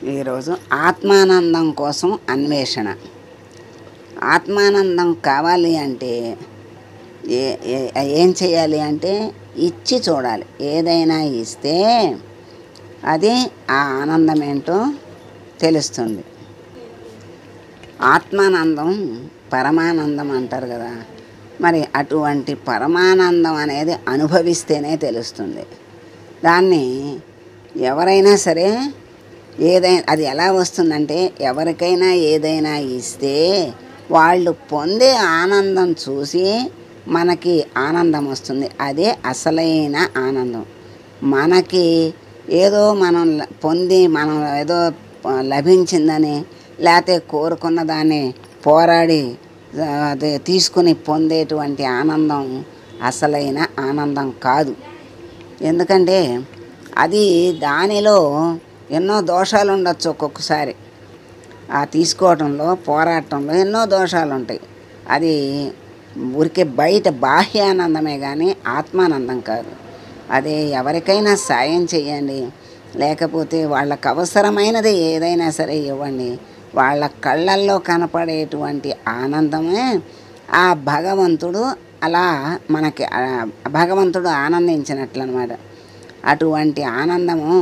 ఈరోజు ఆత్మానందం కోసం అన్వేషణ. ఆత్మానందం కావాలి అంటే ఏం చేయాలి అంటే ఇచ్చి చూడాలి. ఏదైనా ఇస్తే అది ఆ ఆనందం ఏంటో తెలుస్తుంది. ఆత్మానందం పరమానందం అంటారు కదా, మరి అటువంటి పరమానందం అనేది అనుభవిస్తేనే తెలుస్తుంది. దాన్ని ఎవరైనా సరే ఏదైనా అది ఎలా వస్తుందంటే, ఎవరికైనా ఏదైనా ఇస్తే వాళ్ళు పొందే ఆనందం చూసి మనకి ఆనందం వస్తుంది. అదే అసలైన ఆనందం. మనకి ఏదో మనం పొంది మనం ఏదో లభించిందని, లేకపోతే కోరుకున్న దాన్ని పోరాడి అదే తీసుకుని పొందేటువంటి ఆనందం అసలైన ఆనందం కాదు. ఎందుకంటే అది దానిలో ఎన్నో దోషాలు ఉండొచ్చు. ఒక్కొక్కసారి ఆ తీసుకోవడంలో పోరాటంలో ఎన్నో దోషాలు ఉంటాయి. అది ఊరికే బయట బాహ్యానందమే కానీ ఆత్మానందం కాదు. అదే ఎవరికైనా సాయం చేయండి, లేకపోతే వాళ్ళకు అవసరమైనది ఏదైనా సరే ఇవ్వండి. వాళ్ళ కళ్ళల్లో కనపడేటువంటి ఆనందమే ఆ భగవంతుడు అలా మనకి భగవంతుడు ఆనందించినట్లు అన్నమాట. అటువంటి ఆనందము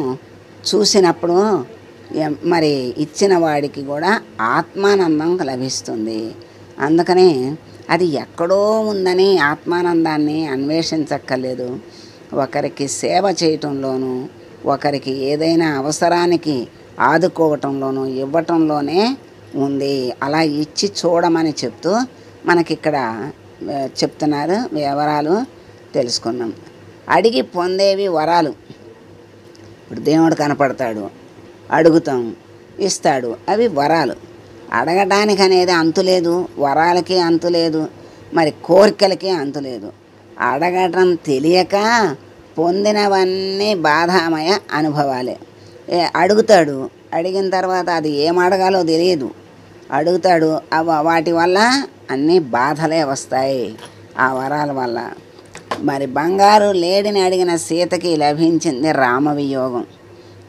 చూసినప్పుడు మరి ఇచ్చిన వాడికి కూడా ఆత్మానందం లభిస్తుంది. అందుకనే అది ఎక్కడో ఉందని ఆత్మానందాన్ని అన్వేషించక్కర్లేదు. ఒకరికి సేవ చేయటంలోనూ, ఒకరికి ఏదైనా అవసరానికి ఆదుకోవటంలోనూ, ఇవ్వటంలోనే ఉంది. అలా ఇచ్చి చూడమని చెప్తూ మనకిక్కడ చెప్తున్నారు. వివరాలు తెలుసుకున్నాం. అడిగి పొందేవి వరాలు. ఇప్పుడు దేవుడు కనపడతాడు, అడుగుతాం, ఇస్తాడు. అవి వరాలు. అడగడానికి అనేది అంతులేదు, వరాలకి అంతులేదు, మరి కోరికలకి అంతులేదు. అడగటం తెలియక పొందినవన్నీ బాధామయ అనుభవాలే. అడుగుతాడు, అడిగిన తర్వాత అది ఏం అడగాలో తెలియదు. అడుగుతాడు, వాటి వల్ల అన్నీ బాధలే వస్తాయి ఆ వరాల వల్ల. మరి బంగారు లేడిని అడిగిన సీతకి లభించింది రామవియోగం.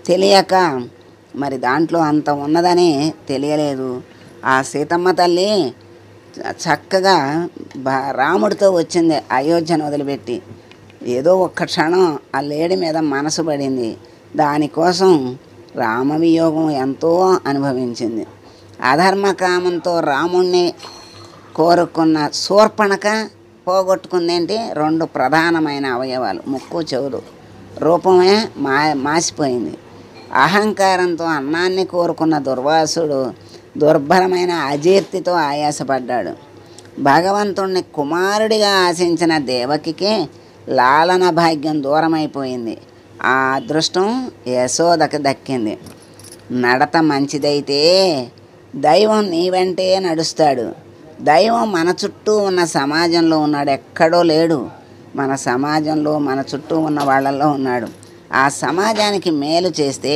తెలియక మరి దాంట్లో అంత ఉన్నదని తెలియలేదు. ఆ సీతమ్మ తల్లి చక్కగా రాముడితో వచ్చింది అయోధ్యను వదిలిపెట్టి. ఏదో ఒక్క క్షణం ఆ లేడి మీద మనసు పడింది. దానికోసం రామవియోగం ఎంతో అనుభవించింది. అధర్మకామంతో రాముణ్ణి కోరుకున్న శూర్పణఖ పోగొట్టుకుందేంటి? 2 ప్రధానమైన అవయవాలు, ముక్కు చెవులు. రూపమే మాసిపోయింది. అహంకారంతో అన్నాన్ని కోరుకున్న దుర్వాసుడు దుర్భరమైన అజీర్తితో ఆయాసపడ్డాడు. భగవంతుణ్ణి కుమారుడిగా ఆశించిన దేవకికి లాలన భాగ్యం దూరమైపోయింది. ఆ అదృష్టం యశోదకు దక్కింది. నడత మంచిదైతే దైవం నీ వెంటే నడుస్తాడు. దైవం మన చుట్టూ ఉన్న సమాజంలో ఉన్నాడు, ఎక్కడో లేడు. మన సమాజంలో మన చుట్టూ ఉన్న వాళ్ళల్లో ఉన్నాడు. ఆ సమాజానికి మేలు చేస్తే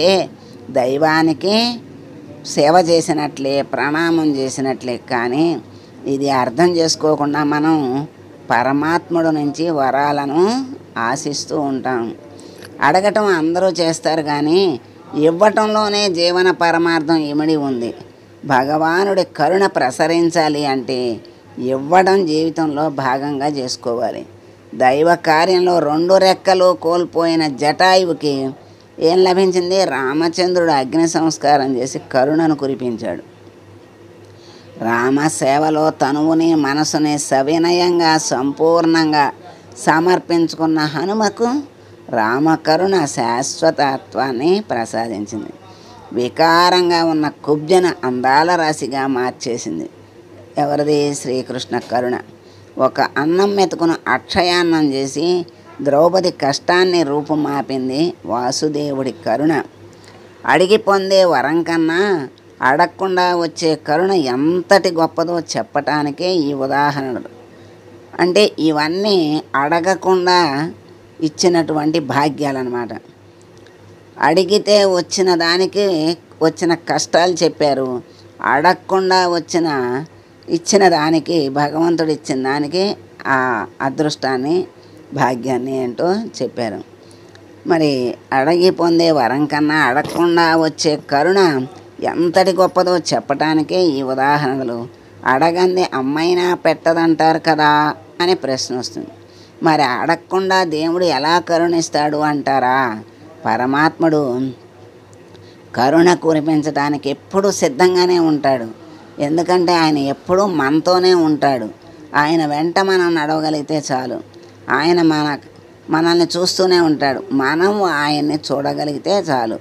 దైవానికి సేవ చేసినట్లే, ప్రణామం చేసినట్లే. కానీ ఇది అర్థం చేసుకోకుండా మనం పరమాత్ముడు నుంచి వరాలను ఆశిస్తూ ఉంటాం. అడగటం అందరూ చేస్తారు, కానీ ఇవ్వటంలోనే జీవన పరమార్థం ఇమిడి ఉంది. భగవానుడి కరుణ ప్రసరించాలి అంటే ఇవ్వడం జీవితంలో భాగంగా చేసుకోవాలి. దైవ కార్యంలో 2 రెక్కలు కోల్పోయిన జటాయువుకి ఏం లభించింది? రామచంద్రుడు అగ్ని సంస్కారం చేసి కరుణను కురిపించాడు. రామ సేవలో తనువుని మనసుని సవినయంగా సంపూర్ణంగా సమర్పించుకున్న హనుమకు రామకరుణ శాశ్వతత్వాన్ని ప్రసాదించింది. వికారంగా ఉన్న కుబ్జన అందాల రాశిగా మార్చేసింది. ఎవరిది? శ్రీకృష్ణ కరుణ. ఒక అన్నం మెతుకును అక్షయాన్నం చేసి ద్రౌపది కష్టాన్ని రూపుమాపింది వాసుదేవుడి కరుణ. అడిగి పొందే వరం కన్నా అడగకుండా వచ్చే కరుణ ఎంతటి గొప్పదో చెప్పటానికే ఈ ఉదాహరణలు. అంటే ఇవన్నీ అడగకుండా ఇచ్చినటువంటి భాగ్యాలన్నమాట. అడిగితే వచ్చిన దానికి వచ్చిన కష్టాలు చెప్పారు. అడగకుండా ఇచ్చిన దానికి, భగవంతుడు ఇచ్చిన దానికి ఆ అదృష్టాన్ని, భాగ్యాన్ని ఏంటో చెప్పారు. మరి అడిగి పొందే వరం కన్నా అడగకుండా వచ్చే కరుణ ఎంతటి గొప్పదో చెప్పటానికే ఈ ఉదాహరణలు. అడగంది అమ్మైనా పెట్టదంటారు కదా అని ప్రశ్న వస్తుంది. మరి అడగకుండా దేవుడు ఎలా కరుణిస్తాడు అంటారా? పరమాత్ముడు కరుణ కురిపించడానికి ఎప్పుడూ సిద్ధంగానే ఉంటాడు. ఎందుకంటే ఆయన ఎప్పుడూ మనతోనే ఉంటాడు. ఆయన వెంట మనం నడవగలిగితే చాలు. ఆయన మనల్ని చూస్తూనే ఉంటాడు. మనం ఆయన్ని చూడగలిగితే చాలు.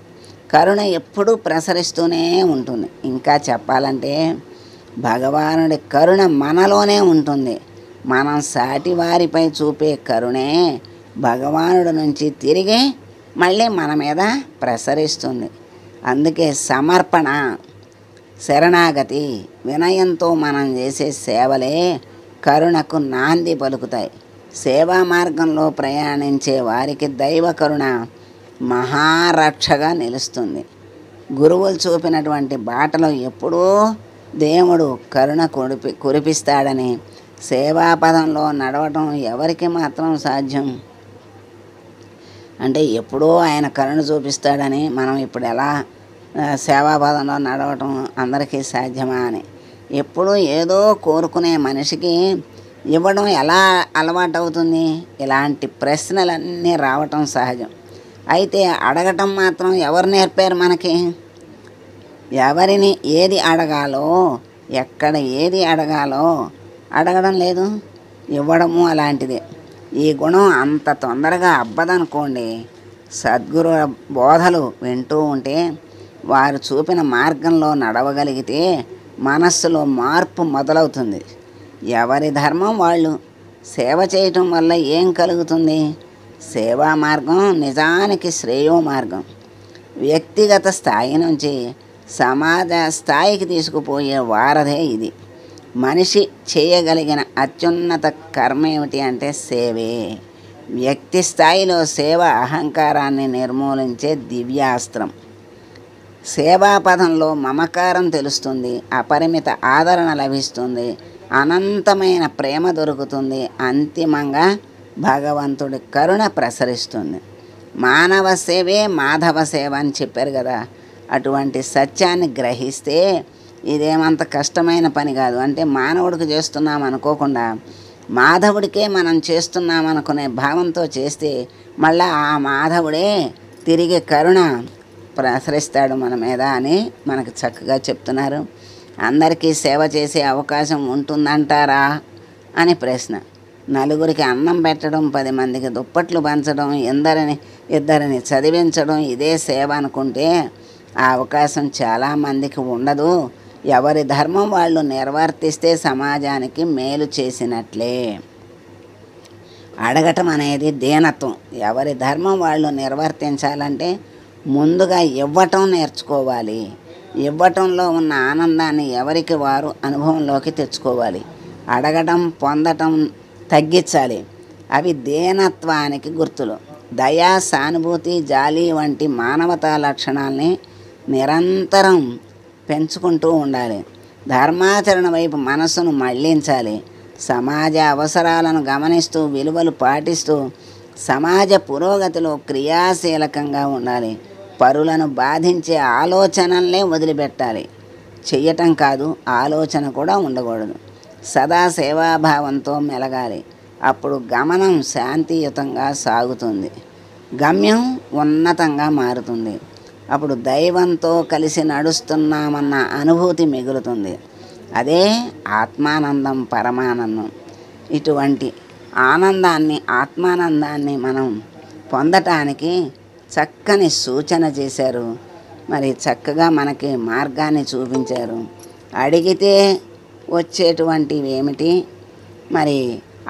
కరుణ ఎప్పుడూ ప్రసరిస్తూనే ఉంటుంది. ఇంకా చెప్పాలంటే భగవానుడి కరుణ మనలోనే ఉంటుంది. మనం సాటి వారిపై చూపే కరుణే భగవానుడి నుంచి తిరిగి మళ్ళీ మన మీద ప్రసరిస్తుంది. అందుకే సమర్పణ, శరణాగతి, వినయంతో మనం చేసే సేవలే కరుణకు నాంది పలుకుతాయి. సేవా మార్గంలో ప్రయాణించే వారికి దైవ కరుణ మహారక్షగా నిలుస్తుంది. గురువులు చూపినటువంటి బాటలో ఎప్పుడూ దేవుడు కరుణ కురిపిస్తాడని, సేవాపదంలో నడవటం ఎవరికి మాత్రం సాధ్యం? అంటే ఎప్పుడూ ఆయన కరుణ చూపిస్తాడని మనం ఇప్పుడు ఎలా సేవాపదంలో నడవటం అందరికీ సాధ్యమా అని. ఎప్పుడూ ఏదో కోరుకునే మనిషికి ఇవ్వడం ఎలా అలవాటు అవుతుంది? ఇలాంటి ప్రశ్నలన్నీ రావటం సహజం. అయితే అడగటం మాత్రం ఎవరు నేర్పారు మనకి? ఎవరిని ఏది అడగాలో, ఎక్కడ ఏది అడగాలో అడగడం లేదు. ఇవ్వడము అలాంటిదే. ఈ గుణం అంత తొందరగా అబ్బదనుకోండి. సద్గురు బోధలు వింటూ ఉంటే, వారు చూపిన మార్గంలో నడవగలిగితే మనస్సులో మార్పు మొదలవుతుంది. ఎవరి ధర్మం వాళ్ళు. సేవ చేయటం వల్ల ఏం కలుగుతుంది? సేవా మార్గం నిజానికి శ్రేయో మార్గం. వ్యక్తిగత స్థాయి నుంచి సమాజ స్థాయికి తీసుకుపోయే వారధే ఇది. మనిషి చేయగలిగిన అత్యున్నత కర్మ ఏమిటి అంటే సేవే. వ్యక్తి స్థాయిలో సేవ అహంకారాన్ని నిర్మూలించే దివ్యాస్త్రం. సేవాపథంలో మమకారం తెలుస్తుంది, అపరిమిత ఆదరణ లభిస్తుంది, అనంతమైన ప్రేమ దొరుకుతుంది. అంతిమంగా భగవంతుడి కరుణ ప్రసరిస్తుంది. మానవ సేవే మాధవ సేవ అని చెప్పారు కదా. అటువంటి సత్యాన్ని గ్రహిస్తే ఇదేమంత కష్టమైన పని కాదు. అంటే మానవుడికి చేస్తున్నాం అనుకోకుండా మాధవుడికే మనం చేస్తున్నాం అనుకునే భావంతో చేస్తే మళ్ళా ఆ మాధవుడే తిరిగి కరుణ ప్రసరిస్తాడు మన మీద అని మనకు చక్కగా చెప్తున్నారు. అందరికీ సేవ చేసే అవకాశం ఉంటుందంటారా అని ప్రశ్న. నలుగురికి అన్నం పెట్టడం, 10 మందికి దుప్పట్లు పంచడం, ఇద్దరిని చదివించడం ఇదే సేవ అనుకుంటే ఆ అవకాశం చాలామందికి ఉండదు. ఎవరి ధర్మం వాళ్ళు నిర్వర్తిస్తే సమాజానికి మేలు చేసినట్లే. అడగటం అనేది దీనత్వం. ఎవరి ధర్మం వాళ్ళు నిర్వర్తించాలంటే ముందుగా ఇవ్వటం నేర్చుకోవాలి. ఇవ్వటంలో ఉన్న ఆనందాన్ని ఎవరికి వారు అనుభవంలోకి తెచ్చుకోవాలి. అడగటం, పొందటం తగ్గించాలి. అవి దీనత్వానికి గుర్తులు. దయ, సానుభూతి, జాలి వంటి మానవతా లక్షణాలని నిరంతరం పెంచుకుంటూ ఉండాలి. ధర్మాచరణ వైపు మనస్సును మళ్లించాలి. సమాజ అవసరాలను గమనిస్తూ, విలువలు పాటిస్తూ సమాజ పురోగతిలో క్రియాశీలకంగా ఉండాలి. పరులను బాధించే ఆలోచనలనే వదిలిపెట్టాలి. చెయ్యటం కాదు, ఆలోచన కూడా ఉండకూడదు. సదా సేవాభావంతో మెలగాలి. అప్పుడు గమనం శాంతియుతంగా సాగుతుంది. గమ్యం ఉన్నతంగా మారుతుంది. అప్పుడు దైవంతో కలిసి నడుస్తున్నామన్న అనుభూతి మిగులుతుంది. అదే ఆత్మానందం, పరమానందం. ఇటువంటి ఆనందాన్ని, ఆత్మానందాన్ని మనం పొందటానికి చక్కని సూచన చేశారు. మరి చక్కగా మనకి మార్గాన్ని చూపించారు. అడిగితే వచ్చేటువంటివి ఏమిటి, మరి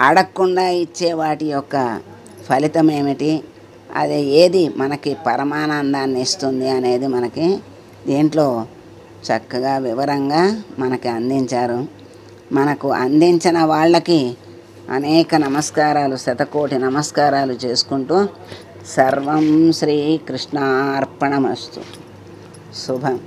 అడగకుండా ఇచ్చే వాటి యొక్క ఫలితం ఏమిటి, అది ఏది మనకి పరమానందాన్ని ఇస్తుంది అనేది మనకి దీంట్లో చక్కగా వివరంగా మనకి అందించారు. మనకు అందించిన వాళ్ళకి అనేక నమస్కారాలు, శతకోటి నమస్కారాలు చేసుకుంటూ సర్వం శ్రీకృష్ణార్పణమస్తు. శుభం.